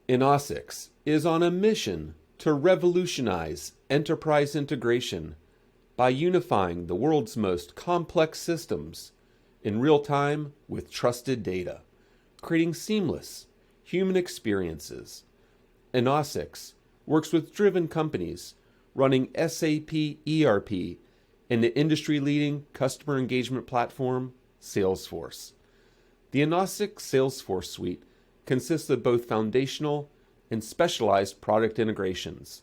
Enosix is on a mission to revolutionize enterprise integration by unifying the world's most complex systems in real time with trusted data, creating seamless human experiences. Enosix works with driven companies running SAP ERP and the industry-leading customer engagement platform, Salesforce. The Enosix Salesforce suite consists of both foundational and specialized product integrations.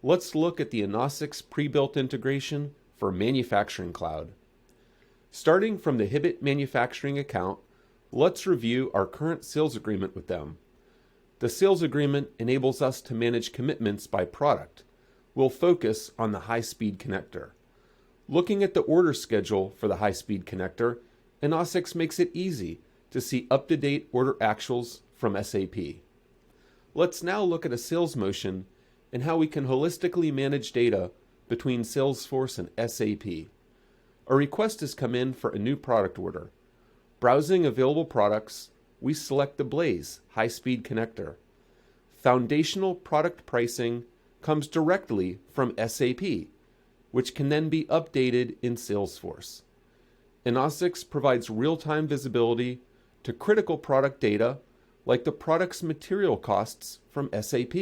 Let's look at the Enosix pre-built integration for Manufacturing Cloud. Starting from the Hibbett Manufacturing account, let's review our current sales agreement with them. The sales agreement enables us to manage commitments by product. We'll focus on the high-speed connector. Looking at the order schedule for the high-speed connector, Enosix makes it easy to see up-to-date order actuals from SAP. Let's now look at a sales motion and how we can holistically manage data between Salesforce and SAP. A request has come in for a new product order. Browsing available products, we select the Blaze high-speed connector. Foundational product pricing comes directly from SAP, which can then be updated in Salesforce. Enosix provides real-time visibility to critical product data like the product's material costs from SAP.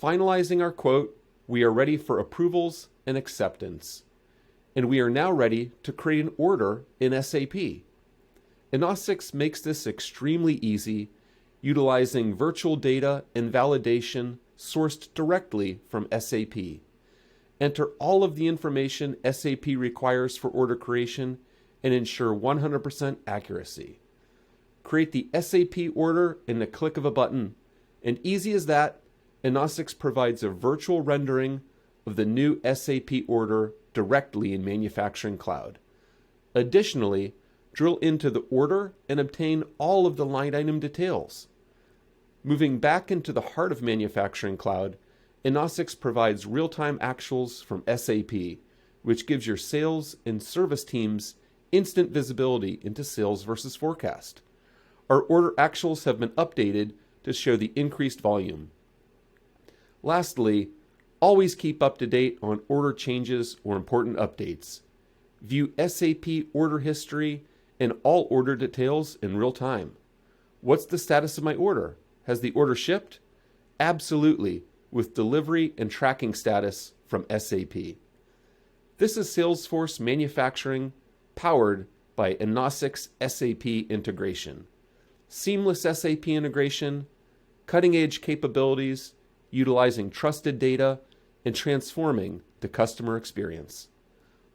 Finalizing our quote, we are ready for approvals and acceptance. And we are now ready to create an order in SAP. Enosix makes this extremely easy, utilizing virtual data and validation sourced directly from SAP. Enter all of the information SAP requires for order creation and ensure 100% accuracy. Create the SAP order in the click of a button, and easy as that, Enosix provides a virtual rendering of the new SAP order directly in Manufacturing Cloud. Additionally, drill into the order and obtain all of the line item details. Moving back into the heart of Manufacturing Cloud, Enosix provides real-time actuals from SAP, which gives your sales and service teams instant visibility into sales versus forecast. Our order actuals have been updated to show the increased volume. Lastly, always keep up to date on order changes or important updates. View SAP order history and all order details in real time. What's the status of my order? Has the order shipped? Absolutely, with delivery and tracking status from SAP. This is Salesforce Manufacturing, powered by Enosix SAP Integration. Seamless SAP integration, cutting-edge capabilities, utilizing trusted data, and transforming the customer experience.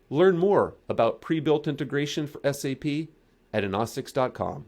Learn more about pre-built integration for SAP at enosix.com.